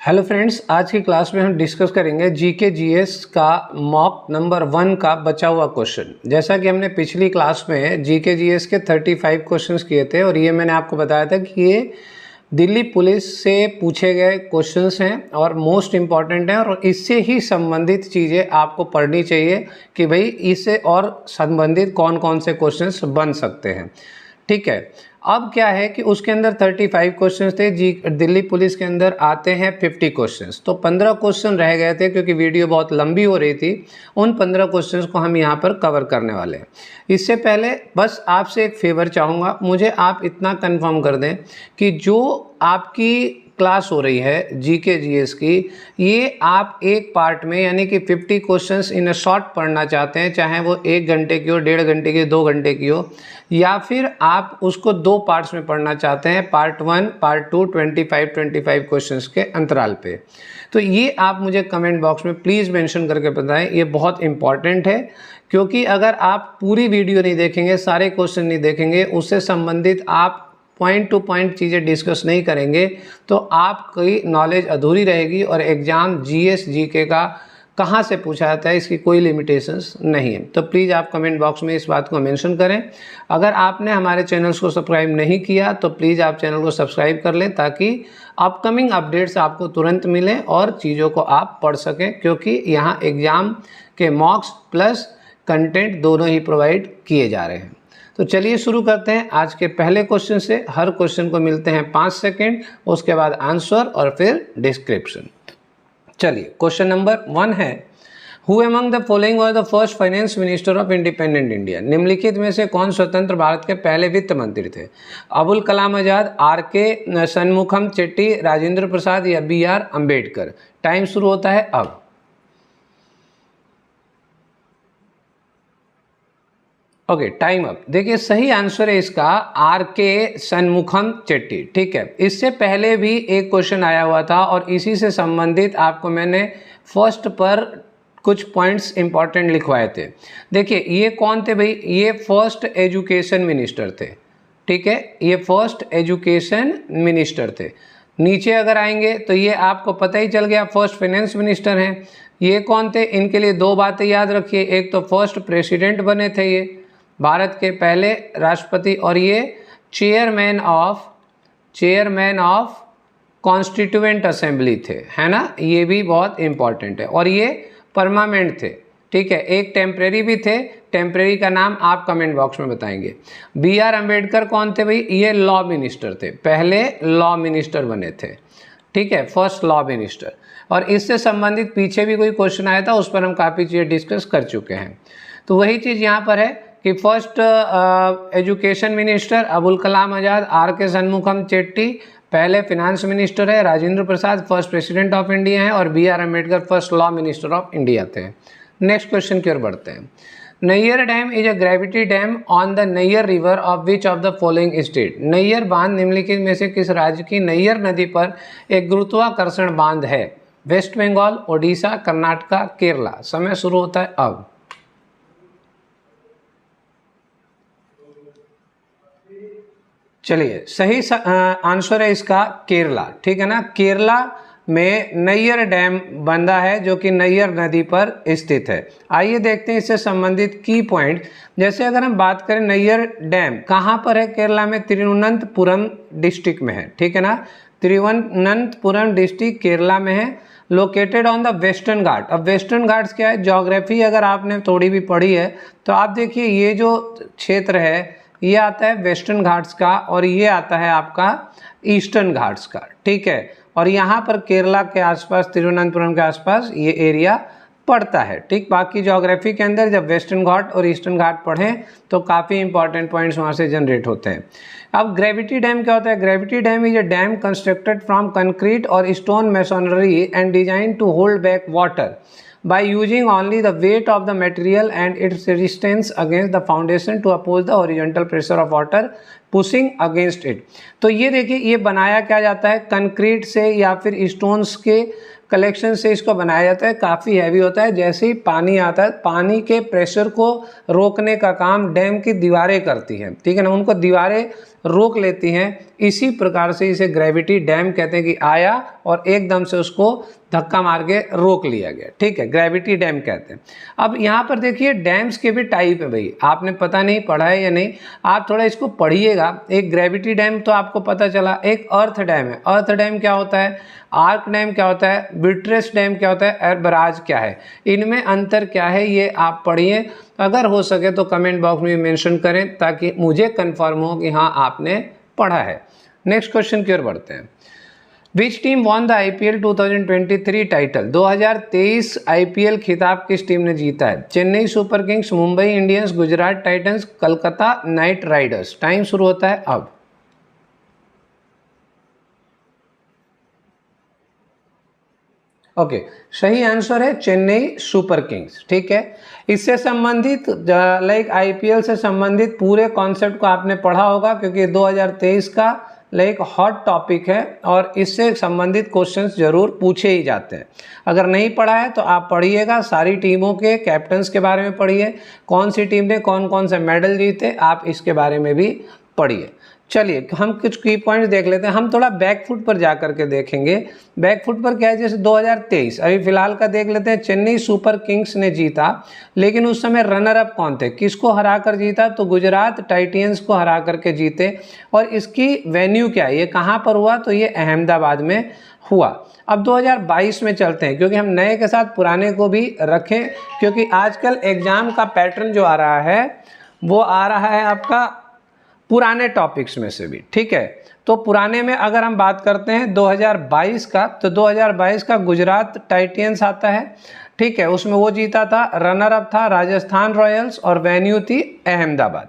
Hello friends, आज की class में हम डिस्कस करेंगे जीके जीएस का मॉक नंबर 1 का बचा हुआ क्वेश्चन। जैसा कि हमने पिछली क्लास में जीके जीएस के 35 क्वेश्चंस किए थे और ये मैंने आपको बताया था कि ये दिल्ली पुलिस से पूछे गए क्वेश्चंस हैं और मोस्ट इम्पॉर्टेंट हैं और इससे ही संबंधित चीज़ें आपको पढ़नी चाहिए कि भाई इससे और संबंधित कौन कौन से क्वेश्चंस बन सकते हैं। ठीक है, अब क्या है कि उसके अंदर 35 क्वेश्चंस थे। दिल्ली पुलिस के अंदर आते हैं 50 क्वेश्चंस, तो 15 क्वेश्चन रह गए थे क्योंकि वीडियो बहुत लंबी हो रही थी। उन 15 क्वेश्चंस को हम यहाँ पर कवर करने वाले हैं। इससे पहले बस आपसे एक फेवर चाहूँगा, मुझे आप इतना कंफर्म कर दें कि जो आपकी क्लास हो रही है जीके जीएस की, ये आप एक पार्ट में यानी कि 50 क्वेश्चंस इन अ शॉर्ट पढ़ना चाहते हैं, चाहे वो 1 घंटे की हो, 1.5 घंटे की, 2 घंटे की हो, या फिर आप उसको 2 पार्ट्स में पढ़ना चाहते हैं, पार्ट 1 पार्ट 2 25 क्वेश्चंस के अंतराल पे। तो ये आप मुझे कमेंट बॉक्स में प्लीज़ मेंशन करके बताएं, ये बहुत इंपॉर्टेंट है। क्योंकि अगर आप पूरी वीडियो नहीं देखेंगे, सारे क्वेश्चन नहीं देखेंगे, उससे संबंधित आप पॉइंट टू पॉइंट चीज़ें डिस्कस नहीं करेंगे तो आपकी नॉलेज अधूरी रहेगी और एग्ज़ाम जीएस जीके का कहाँ से पूछा जाता है इसकी कोई लिमिटेशंस नहीं है। तो प्लीज़ आप कमेंट बॉक्स में इस बात को मेंशन करें। अगर आपने हमारे चैनल्स को सब्सक्राइब नहीं किया तो प्लीज़ आप चैनल को सब्सक्राइब कर लें ताकि अपकमिंग अपडेट्स आपको तुरंत मिलें और चीज़ों को आप पढ़ सकें, क्योंकि यहाँ एग्ज़ाम के मॉक्स प्लस कंटेंट दोनों ही प्रोवाइड किए जा रहे हैं। तो चलिए शुरू करते हैं आज के पहले क्वेश्चन से। हर क्वेश्चन को मिलते हैं 5 सेकेंड, उसके बाद आंसर और फिर डिस्क्रिप्शन। चलिए, क्वेश्चन नंबर 1 है, who among the following was the first finance minister of independent India? निम्नलिखित में से कौन स्वतंत्र भारत के पहले वित्त मंत्री थे? अबुल कलाम आजाद, आर.के. शनमुखम चेट्टी, राजेंद्र प्रसाद या बी.आर. अम्बेडकर? टाइम शुरू होता है अब। Okay, time up. देखिए, सही आंसर है इसका आर.के. शनमुखम चेट्टी। ठीक है, इससे पहले भी एक क्वेश्चन आया हुआ था और इसी से संबंधित आपको मैंने फर्स्ट पर कुछ पॉइंट्स इंपॉर्टेंट लिखवाए थे। देखिए, ये कौन थे भाई? ये फर्स्ट एजुकेशन मिनिस्टर थे। ठीक है, ये फर्स्ट एजुकेशन मिनिस्टर थे। नीचे अगर आएंगे तो ये आपको पता ही चल गया, फर्स्ट फाइनेंस मिनिस्टर हैं। ये कौन थे? इनके लिए 2 बातें याद रखिए, एक तो फर्स्ट प्रेसिडेंट बने थे ये भारत के पहले राष्ट्रपति, और ये चेयरमैन ऑफ कॉन्स्टिट्यूएंट असेंबली थे, है ना? ये भी बहुत इंपॉर्टेंट है। और ये परमानेंट थे। ठीक है, एक टेम्परेरी भी थे। टेम्परेरी का नाम आप कमेंट बॉक्स में बताएंगे। बी.आर. अम्बेडकर कौन थे भाई? ये लॉ मिनिस्टर थे, पहले लॉ मिनिस्टर बने थे। ठीक है, फर्स्ट लॉ मिनिस्टर। और इससे संबंधित पीछे भी कोई क्वेश्चन आया था, उस पर हम काफ़ी चीज़ें डिस्कस कर चुके हैं। तो वही चीज़ यहाँ पर है कि first education minister Abul Kalam Azad, R K. Shanmukham Chetty पहले फिनांस मिनिस्टर है, Rajendra Prasad first president of India है और B R. Ambedkar first law minister of India थे। नेक्स्ट क्वेश्चन की ओर बढ़ते हैं। Nayar dam is a gravity dam on the Nayar river of which of the following state? Nayar बांध निम्नलिखित में से किस राज्य की नैयर नदी पर एक गुरुत्वाकर्षण बांध है? वेस्ट बंगाल, ओडिशा, कर्नाटका, केरला? समय शुरू होता है अब। चलिए, सही आंसर है इसका केरला। ठीक है ना, केरला में नैयर डैम बंधा है जो कि नैयर नदी पर स्थित है। आइए देखते हैं इससे संबंधित की पॉइंट। जैसे अगर हम बात करें, नैयर डैम कहाँ पर है केरला में? तिरुवनंतपुरम डिस्ट्रिक्ट में है। ठीक है ना, तिरुवनंतपुरम डिस्ट्रिक्ट केरला में है, लोकेटेड ऑन द वेस्टर्न घाट। अब वेस्टर्न घाट्स क्या है? ज्योग्राफी अगर आपने थोड़ी भी पढ़ी है तो आप देखिए, ये जो क्षेत्र है ये आता है वेस्टर्न घाट्स का और ये आता है आपका ईस्टर्न घाट्स का। ठीक है, और यहाँ पर केरला के आसपास, तिरुवनंतपुरम के आसपास ये एरिया पड़ता है। ठीक, बाकी ज्योग्राफी के अंदर जब वेस्टर्न घाट और ईस्टर्न घाट पढ़ें तो काफ़ी इंपॉर्टेंट पॉइंट्स वहाँ से जनरेट होते हैं। अब ग्रेविटी डैम क्या होता है? Gravity dam is a dam constructed from concrete और stone masonry and design to hold back water by using only the weight of the material and its resistance against the foundation to oppose the horizontal pressure of water pushing against it। तो ये देखिए, ये बनाया क्या जाता है? Concrete से या फिर स्टोन्स के कलेक्शन से इसको बनाया जाता है, काफ़ी हैवी होता है। जैसे ही पानी आता है, पानी के प्रेशर को रोकने का काम डैम की दीवारें करती हैं, ठीक है ना, उनको दीवारें रोक लेती हैं। इसी प्रकार से इसे ग्रेविटी डैम कहते हैं कि आया और एकदम से उसको धक्का मार के रोक लिया गया, ठीक है, ग्रेविटी डैम कहते हैं। अब यहाँ पर देखिए डैम्स के भी टाइप है भाई, आपने पता नहीं पढ़ा है या नहीं, आप थोड़ा इसको पढ़िएगा। एक ग्रेविटी डैम तो आपको पता चला, एक अर्थ डैम है। अर्थ डैम क्या होता है, आर्क डैम क्या होता है, बिट्रेस डैम क्या होता है, और बराज क्या है, इनमें अंतर क्या है ये आप पढ़िए। अगर हो सके तो कमेंट बॉक्स में मेंशन करें ताकि मुझे कंफर्म हो कि हाँ आपने पढ़ा है। नेक्स्ट क्वेश्चन की ओर बढ़ते हैं। Which team won the IPL 2023 title? 2023 IPL खिताब किस टीम ने जीता है? Chennai super Kings, Mumbai Indians, Gujarat Titans, Calcutta night Riders. Time शुरू होता है अब। ओके, सही आंसर है चेन्नई सुपर किंग्स, ठीक है। इससे संबंधित लाइक IPL से संबंधित पूरे कॉन्सेप्ट को आपने पढ़ा होगा क्योंकि 2023 का लाइक हॉट टॉपिक है और इससे संबंधित क्वेश्चंस जरूर पूछे ही जाते हैं। अगर नहीं पढ़ा है तो आप पढ़िएगा, सारी टीमों के कैप्टन्स के बारे में पढ़िए, कौन सी टीम ने कौन कौन से मेडल जीते, आप इसके बारे में भी पढ़िए। चलिए हम कुछ की पॉइंट्स देख लेते हैं। हम थोड़ा बैक फुट पर जा करके देखेंगे। बैक फुट पर क्या है, जैसे 2023 अभी फिलहाल का देख लेते हैं। चेन्नई सुपर किंग्स ने जीता, लेकिन उस समय रनर अप कौन थे, किसको हरा कर जीता? तो गुजरात टाइटंस को हरा करके जीते। और इसकी वेन्यू क्या है, ये कहाँ पर हुआ? तो ये अहमदाबाद में हुआ। अब 2022 में चलते हैं क्योंकि हम नए के साथ पुराने को भी रखें, क्योंकि आजकल एग्जाम का पैटर्न जो आ रहा है वो आ रहा है आपका पुराने टॉपिक्स में से भी, ठीक है। तो पुराने में अगर हम बात करते हैं 2022 का, तो 2022 का गुजरात टाइटंस आता है, ठीक है, उसमें वो जीता था, रनर अप था राजस्थान रॉयल्स और वेन्यू थी अहमदाबाद,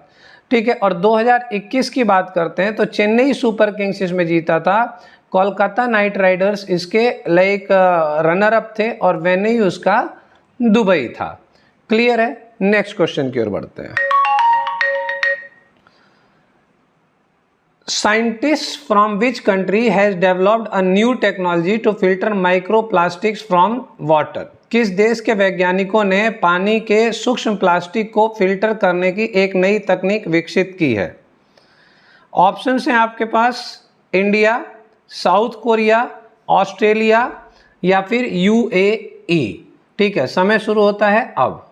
ठीक है। और 2021 की बात करते हैं तो चेन्नई सुपर किंग्स इसमें जीता था, कोलकाता नाइट राइडर्स इसके लाइक रनर अप थे और वेन्यू उसका दुबई था। क्लियर है। नेक्स्ट क्वेश्चन की ओर बढ़ते हैं। Scientists from which country has developed a new technology to filter microplastics from water? किस देश के वैज्ञानिकों ने पानी के सूक्ष्म प्लास्टिक को फिल्टर करने की एक नई तकनीक विकसित की है? ऑप्शंस हैं आपके पास, इंडिया, साउथ कोरिया, ऑस्ट्रेलिया या फिर UAE, ठीक है। समय शुरू होता है अब।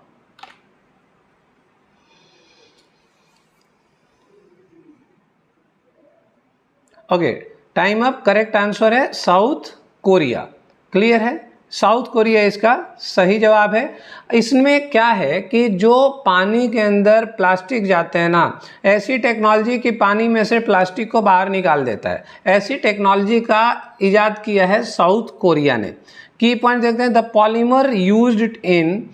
Okay, time up. Correct answer है साउथ कोरिया। क्लियर है, साउथ कोरिया इसका सही जवाब है। इसमें क्या है कि जो पानी के अंदर प्लास्टिक जाते हैं ना, ऐसी टेक्नोलॉजी कि पानी में से प्लास्टिक को बाहर निकाल देता है, ऐसी टेक्नोलॉजी का इजाद किया है साउथ कोरिया ने। की पॉइंट देखते हैं। The polymer used in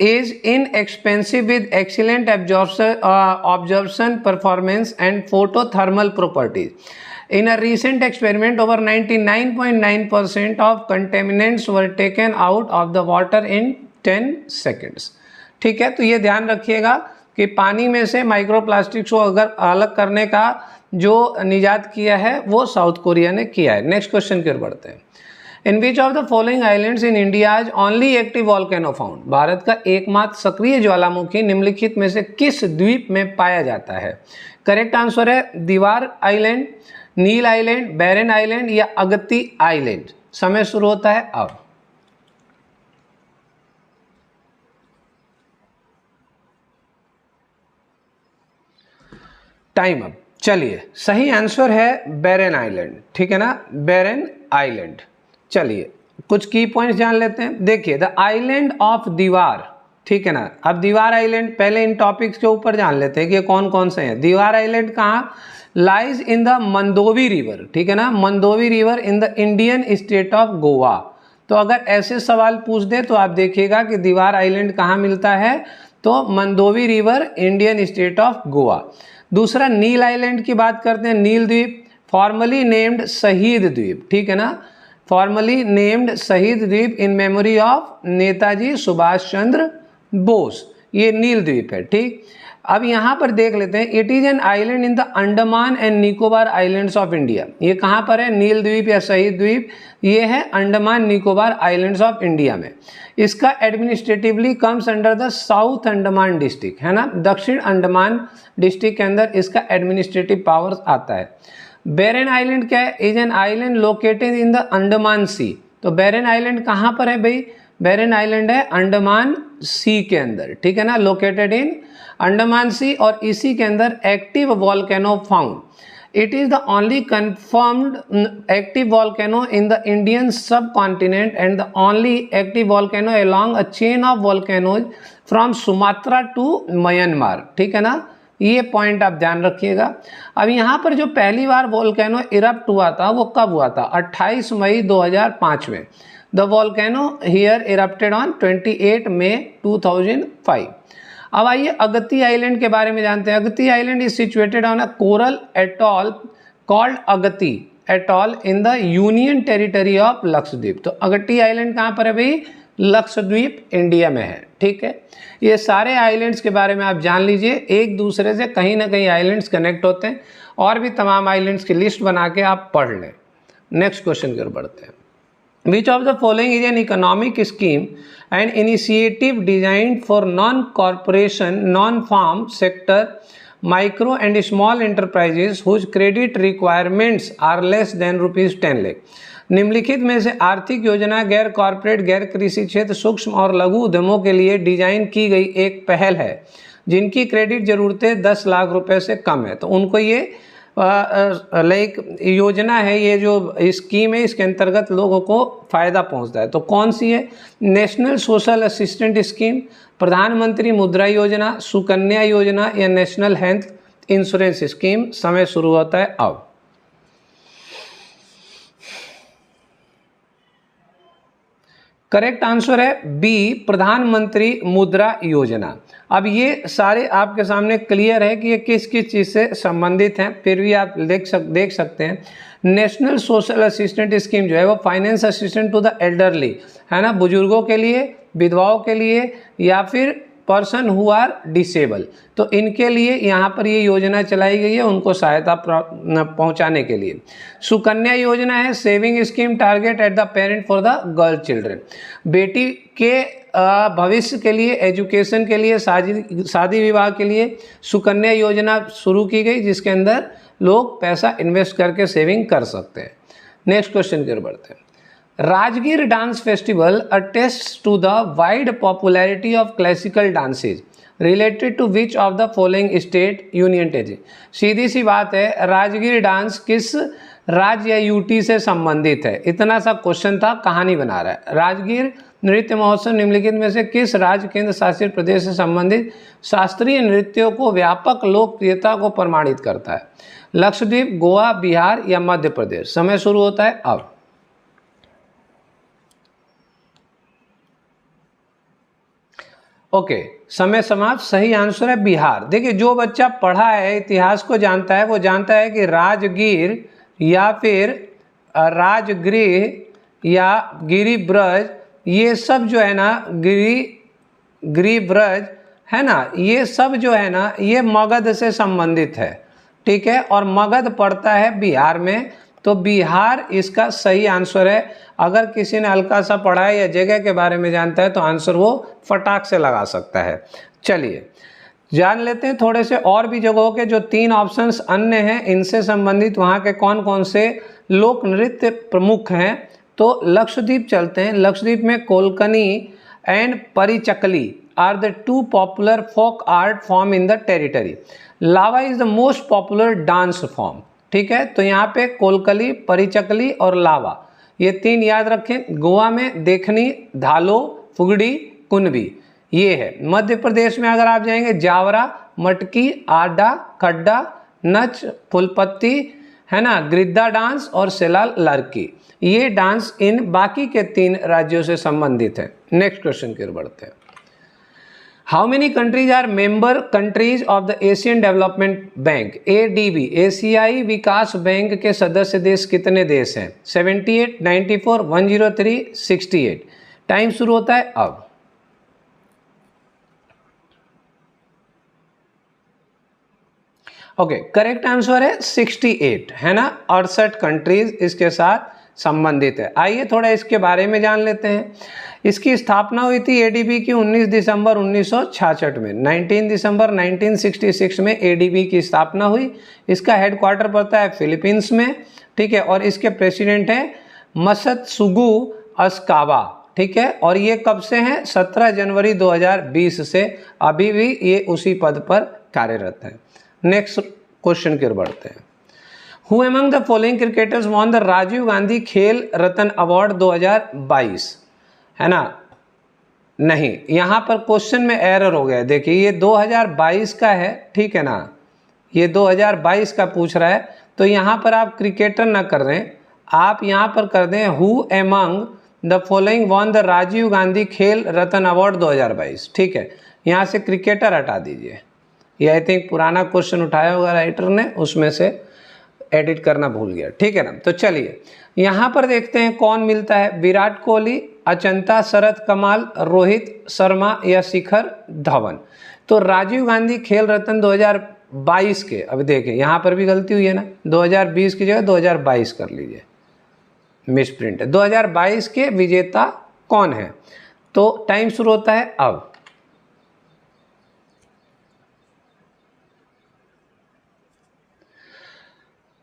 is inexpensive with excellent absorption performance and photothermal properties. In a recent experiment, over 99.9% of contaminants were taken out of the water in 10 seconds. ठीक है, तो ये ध्यान रखिएगा कि पानी में से माइक्रोप्लास्टिक्स को अगर अलग करने का जो निजात किया है वो साउथ कोरिया ने किया है। नेक्स्ट क्वेश्चन की ओर बढ़ते हैं। In which of the following islands in India is only active volcano found? भारत का एकमात्र सक्रिय ज्वालामुखी निम्नलिखित में से किस द्वीप में पाया जाता है? करेक्ट आंसर है दीवार आइलैंड, नील आइलैंड, बैरन आइलैंड या अगत्ती आइलैंड। समय शुरू होता है अब। Time up. चलिए, सही आंसर है बैरन आइलैंड, ठीक है ना, बैरन आइलैंड। चलिए कुछ की पॉइंट्स जान लेते हैं। देखिए, द आइलैंड ऑफ दीवार, ठीक है ना। अब दीवार आइलैंड, पहले इन टॉपिक्स के ऊपर जान लेते हैं कि कौन कौन से हैं। दीवार आइलैंड कहाँ? Lies in the Mandovi river, ठीक है ना, Mandovi river in the Indian state of Goa. तो अगर ऐसे सवाल पूछ दे तो आप देखिएगा कि दीवार आइलैंड कहाँ मिलता है, तो Mandovi river, Indian state of Goa. दूसरा, नील आइलैंड की बात करते हैं, नील द्वीप, फॉर्मली नेम्ड शहीद द्वीप, ठीक है ना, formally named Shaheed Dweep in memory of Netaji Subhash Chandra Bose, ये नील द्वीप है, ठीक। अब यहाँ पर देख लेते हैं, it is an island in the Andaman and Nicobar islands of India. ये कहाँ पर है? नील द्वीप या शहीद द्वीप, ये है Andaman Nicobar islands of India में। इसका administratively comes under the south Andaman district, है ना, दक्षिण अंडमान डिस्ट्रिक्ट के अंदर इसका एडमिनिस्ट्रेटिव पावर आता है। बैरन आइलैंड क्या है? Is an island located in the Andaman sea. तो बैरन आइलैंड कहाँ पर है भाई? बैरन आइलैंड है अंडमान सी के अंदर, ठीक है ना, लोकेटेड इन अंडमान सी, और इसी के अंदर active volcano found. It is the only confirmed active volcano in the Indian subcontinent and the only active volcano along a chain of volcanoes from Sumatra to Myanmar, ठीक है ना, ये point आप ध्यान रखिएगा। अब यहाँ पर जो पहली बार वॉल्केनो इरप्ट हुआ था वो कब हुआ था? 28 मई 2005 में। The volcano here erupted on 28 मई 2005। अब आइए अगत्ती आइलैंड के बारे में जानते हैं। Agatti island is situated on a coral atoll called Agatti atoll in the union territory of Lakshadweep. तो अगत्ती आइलैंड कहाँ पर है भाई? लक्षद्वीप इंडिया में है, ठीक है। ये सारे आइलैंड्स के बारे में आप जान लीजिए, एक दूसरे से कहीं ना कहीं आइलैंड्स कनेक्ट होते हैं, और भी तमाम आइलैंड्स की लिस्ट बना के आप पढ़ लें। नेक्स्ट क्वेश्चन की ओर बढ़ते हैं। Which of the following is an economic scheme and initiative designed for non-corporation, non-farm sector, micro and small enterprises whose credit requirements are less than ₹10 lakh? निम्नलिखित में से आर्थिक योजना गैर कॉर्पोरेट, गैर कृषि क्षेत्र, सूक्ष्म और लघु उद्यमों के लिए डिजाइन की गई एक पहल है जिनकी क्रेडिट जरूरतें 10 लाख रुपए से कम है। तो उनको ये लाइक योजना है, ये जो स्कीम है इसके अंतर्गत लोगों को फ़ायदा पहुंचता है। तो कौन सी है? नेशनल सोशल असिस्टेंट स्कीम, प्रधानमंत्री मुद्रा योजना, सुकन्या योजना, या नेशनल हेल्थ इंश्योरेंस स्कीम। समय शुरू होता है अब। करेक्ट आंसर है बी, प्रधानमंत्री मुद्रा योजना। अब ये सारे आपके सामने क्लियर है कि ये किस किस चीज़ से संबंधित हैं, फिर भी आप देख सकते हैं। नेशनल सोशल असिस्टेंट स्कीम जो है वो finance assistant to the elderly, है ना, बुजुर्गों के लिए, विधवाओं के लिए, या फिर पर्सन हु आर डिसेबल, तो इनके लिए यहाँ पर ये योजना चलाई गई है उनको सहायता पहुँचाने के लिए। सुकन्या योजना है saving scheme target at the parent for the girl children, बेटी के भविष्य के लिए, एजुकेशन के लिए, शादी विवाह के लिए सुकन्या योजना शुरू की गई जिसके अंदर लोग पैसा इन्वेस्ट करके सेविंग कर सकते हैं। नेक्स्ट क्वेश्चन की ओर बढ़ते हैं। Rajgir dance festival attests to the wide popularity of classical dances related to which of the following state union territory. सीधी सी बात है, राजगीर डांस किस राज्य या यूटी से संबंधित है? इतना सा क्वेश्चन था, कहानी बना रहा है। राजगीर नृत्य महोत्सव निम्नलिखित में से किस राज्य केंद्र शासित प्रदेश से संबंधित शास्त्रीय नृत्यों को व्यापक लोकप्रियता को प्रमाणित करता है? लक्षद्वीप, गोवा, बिहार या मध्य प्रदेश। समय शुरू होता है अब। ओके, समय समाप्त। सही आंसर है बिहार। देखिए, जो बच्चा पढ़ा है, इतिहास को जानता है, वो जानता है कि राजगीर या फिर राजगृह या गिरिब्रज, ये सब जो है ना, गिरिब्रज है ना, ये सब जो है ना, ये मगध से संबंधित है, ठीक है, और मगध पड़ता है बिहार में, तो बिहार इसका सही आंसर है। अगर किसी ने हल्का सा पढ़ा है या जगह के बारे में जानता है तो आंसर वो फटाक से लगा सकता है। चलिए जान लेते हैं थोड़े से और भी जगहों के जो 3 ऑप्शंस अन्य हैं, इनसे संबंधित वहाँ के कौन कौन से लोक नृत्य प्रमुख हैं। तो लक्षद्वीप चलते हैं। लक्षद्वीप में Kolkali and Parichakali are the 2 popular folk art form in the territory. Lava is the most popular dance form, ठीक है। तो यहाँ पे कोलकली, परिचकली और लावा, ये 3 याद रखें। गोवा में देखनी, धालो, फुगड़ी, कुनबी, ये है। मध्य प्रदेश में अगर आप जाएंगे, जावरा, मटकी, आडा, खड्डा, नच, फुलपत्ती, है ना, गिद्दा डांस और सेलाल लड़की, ये डांस इन बाकी के 3 राज्यों से संबंधित है। नेक्स्ट क्वेश्चन की ओर बढ़ते हैं। How many countries are member countries of the Asian development bank ADB, एशियाई विकास बैंक के सदस्य देश कितने देश हैं? 78, 94, 103, 68। टाइम शुरू होता है अब। ओके, करेक्ट आंसर है 68, है ना, 68 कंट्रीज इसके साथ संबंधित है। आइए थोड़ा इसके बारे में जान लेते हैं। इसकी स्थापना हुई थी एडीबी की 19 दिसंबर 1966 में। 19 दिसंबर 1966 में एडीबी की स्थापना हुई। इसका हेडक्वार्टर पड़ता है फिलीपींस में, ठीक है, और इसके प्रेसिडेंट हैं मसत्सुगु अस्कावा, ठीक है, और ये कब से हैं? 17 जनवरी 2020 से अभी भी ये उसी पद पर कार्यरत है। नेक्स्ट क्वेश्चन की ओर बढ़ते हैं। Who among the following cricketers won the Rajiv Gandhi Khel Ratna award 2022? है ना, नहीं, यहाँ पर क्वेश्चन में एरर हो गया। देखिए ये 2022 का है, ठीक है ना, ये 2022 का पूछ रहा है, तो यहाँ पर आप क्रिकेटर ना कर रहे हैं, आप यहाँ पर कर दें who among the following won the Rajiv Gandhi Khel Ratna award 2022, ठीक है, यहाँ से क्रिकेटर हटा दीजिए। ये आई थिंक पुराना क्वेश्चन उठाया होगा राइटर ने, उसमें से एडिट करना भूल गया, ठीक है ना। तो चलिए यहाँ पर देखते हैं कौन मिलता है। विराट कोहली, अचंता शरद कमाल, रोहित शर्मा या शिखर धवन। तो राजीव गांधी खेल रत्न 2022 के, अब देखें यहाँ पर भी गलती हुई है ना, 2020 की जगह 2022 कर लीजिए, मिस प्रिंट है। 2022 के विजेता कौन है? तो टाइम शुरू होता है अब।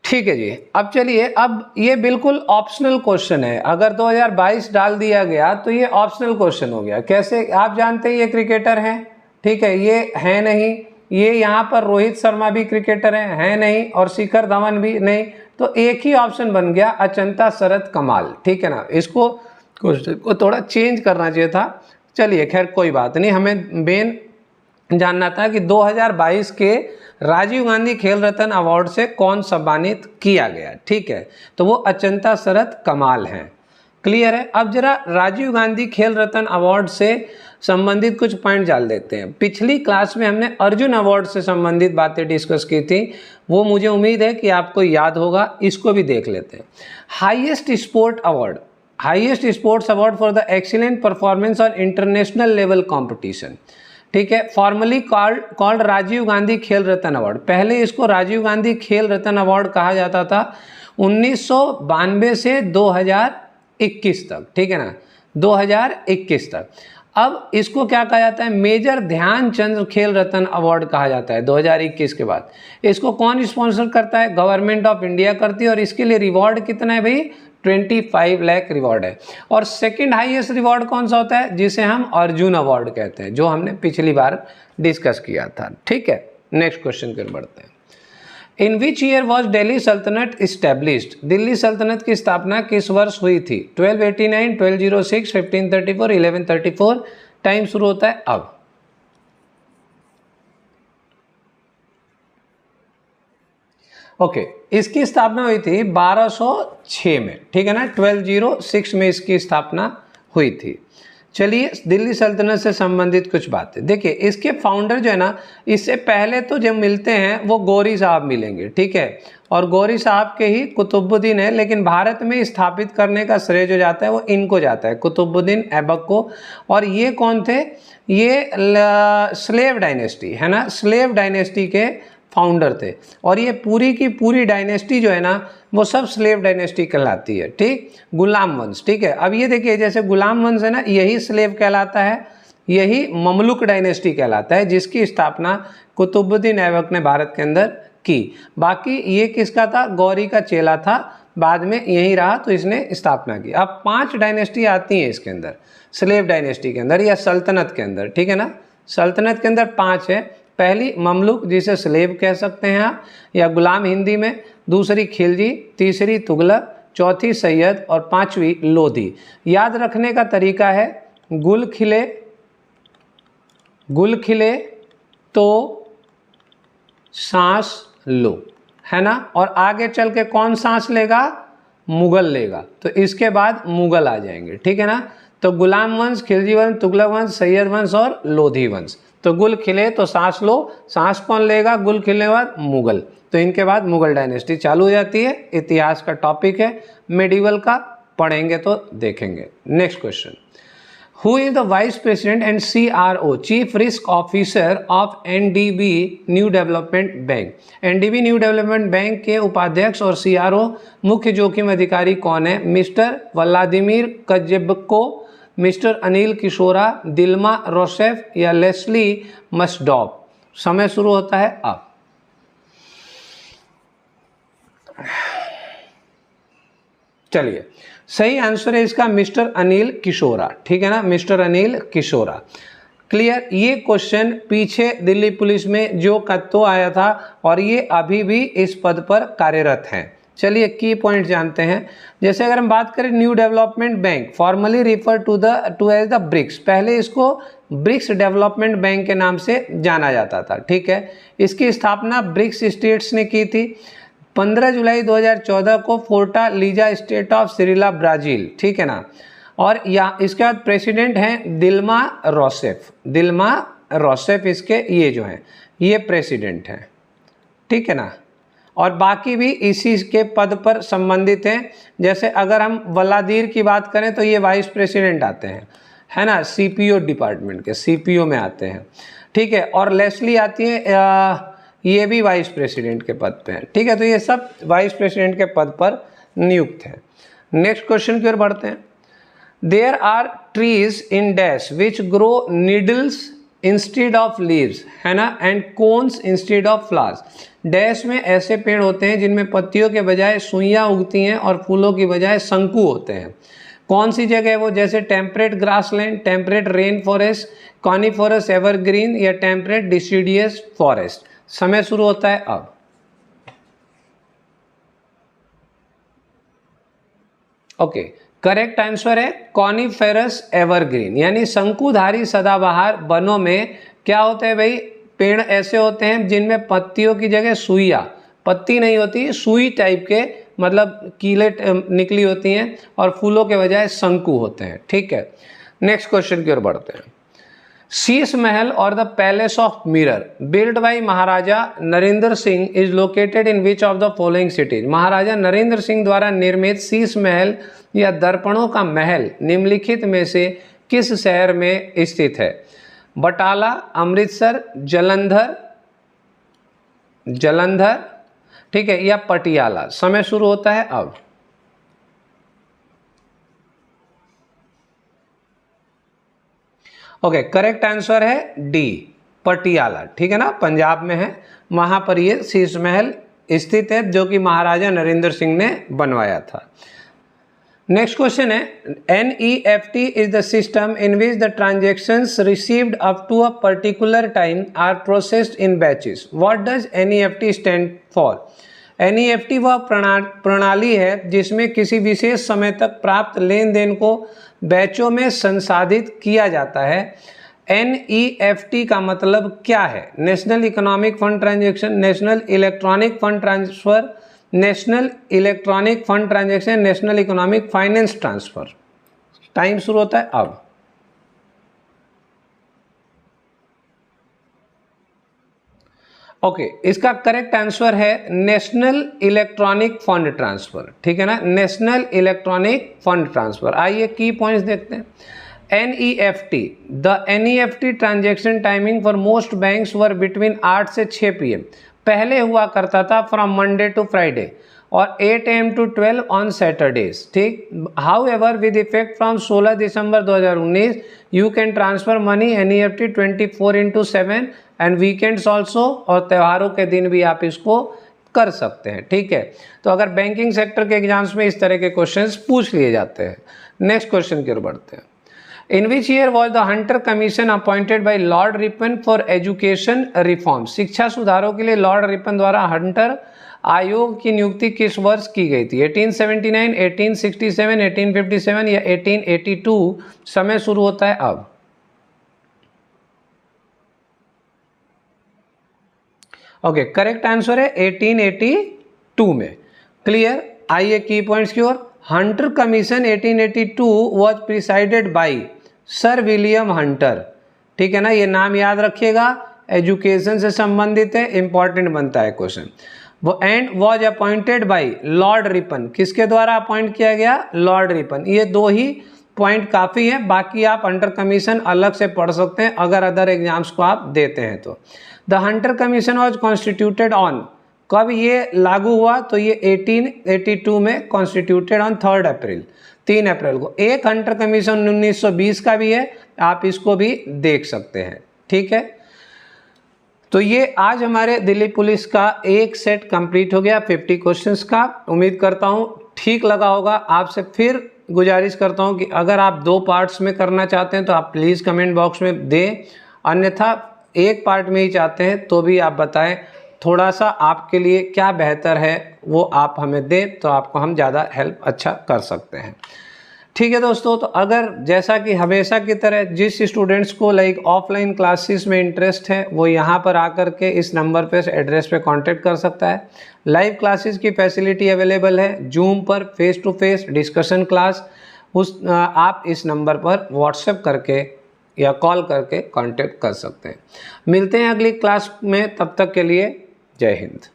ठीक है जी, अब चलिए, अब ये बिल्कुल ऑप्शनल क्वेश्चन है। अगर 2022 डाल दिया गया तो ये ऑप्शनल क्वेश्चन हो गया। कैसे? आप जानते हैं ये क्रिकेटर हैं, ठीक है, ये है नहीं, ये यहाँ पर रोहित शर्मा भी क्रिकेटर है नहीं, और शिखर धवन भी नहीं, तो एक ही ऑप्शन बन गया अचंता शरद कमाल, ठीक है ना। इसको क्वेश्चन को थोड़ा चेंज करना चाहिए था। चलिए खैर कोई बात नहीं, हमें मेन जानना था कि 2022 के राजीव गांधी खेल रत्न अवार्ड से कौन सम्मानित किया गया, ठीक है, तो वो अचंता शरद कमाल हैं। क्लियर है? अब जरा राजीव गांधी खेल रत्न अवार्ड से संबंधित कुछ पॉइंट डाल देते हैं। पिछली क्लास में हमने अर्जुन अवार्ड से संबंधित बातें डिस्कस की थी, वो मुझे उम्मीद है कि आपको याद होगा, इसको भी देख लेते हैं। Highest sport award, highest sports award for the excellent performance on international level competition, ठीक है, formally called Rajiv Gandhi Khel Ratna award. पहले इसको राजीव गांधी खेल रत्न अवार्ड कहा जाता था 1992 से 2021 तक, ठीक है ना, 2021 तक। अब इसको क्या कहा जाता है? मेजर ध्यानचंद खेल रत्न अवार्ड कहा जाता है 2021 के बाद। इसको कौन स्पॉन्सर करता है? गवर्नमेंट ऑफ इंडिया करती है, और इसके लिए रिवॉर्ड कितना है भाई? 25 लाख रिवॉर्ड है। और सेकंड हाईएस्ट रिवॉर्ड कौन सा होता है? जिसे हम अर्जुन अवार्ड कहते हैं, जो हमने पिछली बार डिस्कस किया था, ठीक है। नेक्स्ट क्वेश्चन पर बढ़ते हैं। In which year was Delhi सल्तनत इस्टेब्लिश्ड? दिल्ली सल्तनत की स्थापना किस वर्ष हुई थी? 1289, 1206, 1534, 1134। टाइम शुरू होता है अब। ओके, इसकी स्थापना हुई थी 1206 में, ठीक है ना, 1206 में इसकी स्थापना हुई थी। चलिए दिल्ली सल्तनत से संबंधित कुछ बातें देखिए। इसके फाउंडर जो है ना, इससे पहले तो जब मिलते हैं वो गौरी साहब मिलेंगे, ठीक है, और गौरी साहब के ही कुतुबुद्दीन है, लेकिन भारत में स्थापित करने का श्रेय जो जाता है वो इनको जाता है, कुतुबुद्दीन ऐबक को। और ये कौन थे? ये स्लेव डायनेस्टी, है ना, स्लेव डायनेस्टी के फाउंडर थे। और ये पूरी की पूरी डायनेस्टी जो है ना, वो सब स्लेव डायनेस्टी कहलाती है, ठीक, गुलाम वंश, ठीक है। अब ये देखिए, जैसे गुलाम वंश है ना, यही स्लेव कहलाता है, यही ममलुक डायनेस्टी कहलाता है, जिसकी स्थापना कुतुबुद्दीन ऐबक ने भारत के अंदर की। बाकी ये किसका था? गौरी का चेला था, बाद में यही रहा तो इसने स्थापना की। अब 5 डायनेस्टी आती हैं इसके अंदर, स्लेव डायनेस्टी के अंदर या सल्तनत के अंदर, ठीक है ना। सल्तनत के अंदर 5 है। पहली ममलुक, जिसे स्लेव कह सकते हैं आप या गुलाम हिंदी में। दूसरी खिलजी, तीसरी तुगलक, चौथी सैयद और 5वीं लोधी। याद रखने का तरीका है गुल खिले तो सांस लो, है ना, और आगे चल के कौन सांस लेगा? मुगल लेगा, तो इसके बाद मुगल आ जाएंगे, ठीक है ना। तो गुलाम वंश, खिलजी वंश, तुगलक वंश, सैयद वंश और लोधी वंश। तो गुल खिले तो सांस लो, सांस कौन लेगा? गुल खिलने के बाद मुगल, तो इनके बाद मुगल डायनेस्टी चालू हो जाती है। इतिहास का टॉपिक है, मेडिवल का, पढ़ेंगे तो देखेंगे। Next question, Who is the Vice President and CRO, Chief Risk Officer of NDB New Development Bank? NDB New Development Bank के उपाध्यक्ष और CRO मुख्य जोखिम अधिकारी कौन है? Mister Vladimir Kazbekov, mister Anil Kishora, Dilma Rousseff या लेस्ली मस्डॉफ? समय शुरू होता है अब। चलिए, सही आंसर है इसका मिस्टर अनिल किशोरा, ठीक है ना, मिस्टर अनिल किशोरा। क्लियर। ये क्वेश्चन पीछे दिल्ली पुलिस में जो कत्तो आया था और ये अभी भी इस पद पर कार्यरत हैं। चलिए की पॉइंट जानते हैं। जैसे अगर हम बात करें new development bank, formally refer to as the BRICS, पहले इसको ब्रिक्स डेवलपमेंट बैंक के नाम से जाना जाता था, ठीक है। इसकी स्थापना ब्रिक्स स्टेट्स ने की थी 15 जुलाई 2014 को फोर्टा Lisa state of Cirilla Brazil, ठीक है ना। और या इसके बाद प्रेसिडेंट हैं दिल्मा रोसेफ, दिल्मा रोसेफ इसके ये जो हैं ये प्रेसिडेंट हैं, ठीक है ना। और बाकी भी इसी के पद पर संबंधित हैं। जैसे अगर हम व्लादिमीर की बात करें तो ये वाइस प्रेसिडेंट आते हैं, है ना, सीपीओ डिपार्टमेंट के, सीपीओ में आते हैं, ठीक है। और लेस्ली आती है, ये भी वाइस प्रेसिडेंट के पद पे हैं, ठीक है। तो ये सब वाइस प्रेसिडेंट के पद पर नियुक्त हैं। नेक्स्ट क्वेश्चन की ओर बढ़ते हैं। There are trees in dash which grow needles instead of leaves, है ना, and cones instead of flowers. Dash में ऐसे पेड़ होते हैं जिनमें पत्तियों के बजाय सुइयां उगती हैं और फूलों की बजाय शंकु होते हैं। कौन सी जगह है वो? जैसे temperate grassland, temperate rain forest, coniferous evergreen या टेम्परेट डिसीडियस फॉरेस्ट? समय शुरू होता है अब। ओके, करेक्ट आंसर है कॉनिफेरस एवरग्रीन, यानी शंकुधारी सदाबहार वनों में क्या होता है भाई? पेड़ ऐसे होते हैं जिनमें पत्तियों की जगह सुइया, पत्ती नहीं होती, सुई टाइप के, मतलब कीले निकली होती हैं, और फूलों के बजाय शंकु होते हैं, ठीक है। नेक्स्ट क्वेश्चन की ओर बढ़ते हैं। शीश महल और the palace of mirror build by Maharaja Narendra Singh is located in which of the following cities? Maharaja Narendra Singh द्वारा निर्मित शीश महल या दर्पणों का महल निम्नलिखित में से किस शहर में स्थित है? बटाला, अमृतसर, जलंधर, ठीक है, या पटियाला? समय शुरू होता है अब। ओके, करेक्ट आंसर है डी, पटियाला, ठीक है ना, पंजाब में है, वहां पर ये शीश महल स्थित है जो कि महाराजा नरेंद्र सिंह ने बनवाया था। नेक्स्ट क्वेश्चन है, NEFT is the system in which the transactions received up to a particular time are processed in batches. What does NEFT stand for? NEFT वह प्रणाली है जिसमें किसी विशेष समय तक प्राप्त लेन देन को बैचों में संसाधित किया जाता है। NEFT का मतलब क्या है? National economic fund transaction, national electronic fund transfer, national electronic fund transaction, national economic finance transfer? Time शुरू होता है अब। ओके, इसका करेक्ट आंसर है नेशनल इलेक्ट्रॉनिक फंड ट्रांसफर, ठीक है ना, नेशनल इलेक्ट्रॉनिक फंड ट्रांसफर। आइए की पॉइंट्स देखते हैं। NEFT, the NEFT transaction timing for most banks were between 8 से 6 PM। पहले हुआ करता था फ्रॉम मंडे टू फ्राइडे और 8 AM टू 12 ऑन सैटरडेज, ठीक। However with effect from 16 December 2019 you can transfer money NEFT 24/7 and weekends also, और त्योहारों के दिन भी आप इसको कर सकते हैं, ठीक है। तो अगर बैंकिंग सेक्टर के एग्जाम्स में इस तरह के क्वेश्चंस पूछ लिए जाते हैं। नेक्स्ट क्वेश्चन की ओर बढ़ते हैं। In which year was the Hunter commission appointed by Lord Ripon for education reform? शिक्षा सुधारों के लिए लॉर्ड रिपन द्वारा हंटर आयोग की नियुक्ति किस वर्ष की गई थी? 1879, 1867, 1857 या 1882? समय शुरू होता है अब। ओके, करेक्ट आंसर है 1882 में। क्लियर। आइए की पॉइंट्स की ओर। Hunter commission 1882 was presided by sir William Hunter, ठीक है ना, ये नाम याद रखिएगा, एजुकेशन से संबंधित है, इंपॉर्टेंट बनता है क्वेश्चन। वो and was appointed by Lord Ripon, किसके द्वारा अपॉइंट किया गया? Lord Ripon. ये दो ही पॉइंट काफ़ी है, बाकी आप हंटर कमीशन अलग से पढ़ सकते हैं अगर अदर एग्जाम्स को आप देते हैं तो। The Hunter commission was constituted on, कब ये लागू हुआ, तो ये 1882 में कॉन्स्टिट्यूटेड ऑन 3 अप्रैल, 3 अप्रैल को। एक हंटर कमीशन 1920 का भी है, आप इसको भी देख सकते हैं, ठीक है। तो ये आज हमारे दिल्ली पुलिस का एक सेट कंप्लीट हो गया 50 क्वेश्चंस का। उम्मीद करता हूँ ठीक लगा होगा। आपसे फिर गुजारिश करता हूँ कि अगर आप 2 पार्ट्स में करना चाहते हैं तो आप प्लीज़ कमेंट बॉक्स में दें, अन्यथा एक पार्ट में ही चाहते हैं तो भी आप बताएं, थोड़ा सा आपके लिए क्या बेहतर है वो आप हमें दें तो आपको हम ज़्यादा हेल्प अच्छा कर सकते हैं। ठीक है दोस्तों, तो अगर जैसा कि हमेशा की तरह जिस स्टूडेंट्स को लाइक ऑफलाइन क्लासेस में इंटरेस्ट है वो यहाँ पर आकर के इस नंबर पे एड्रेस पे कांटेक्ट कर सकता है। लाइव क्लासेस की फैसिलिटी अवेलेबल है जूम पर, face to face discussion class, आप इस नंबर पर व्हाट्सएप करके या कॉल करके कांटेक्ट कर सकते हैं। मिलते हैं अगली क्लास में, तब तक के लिए जय हिंद।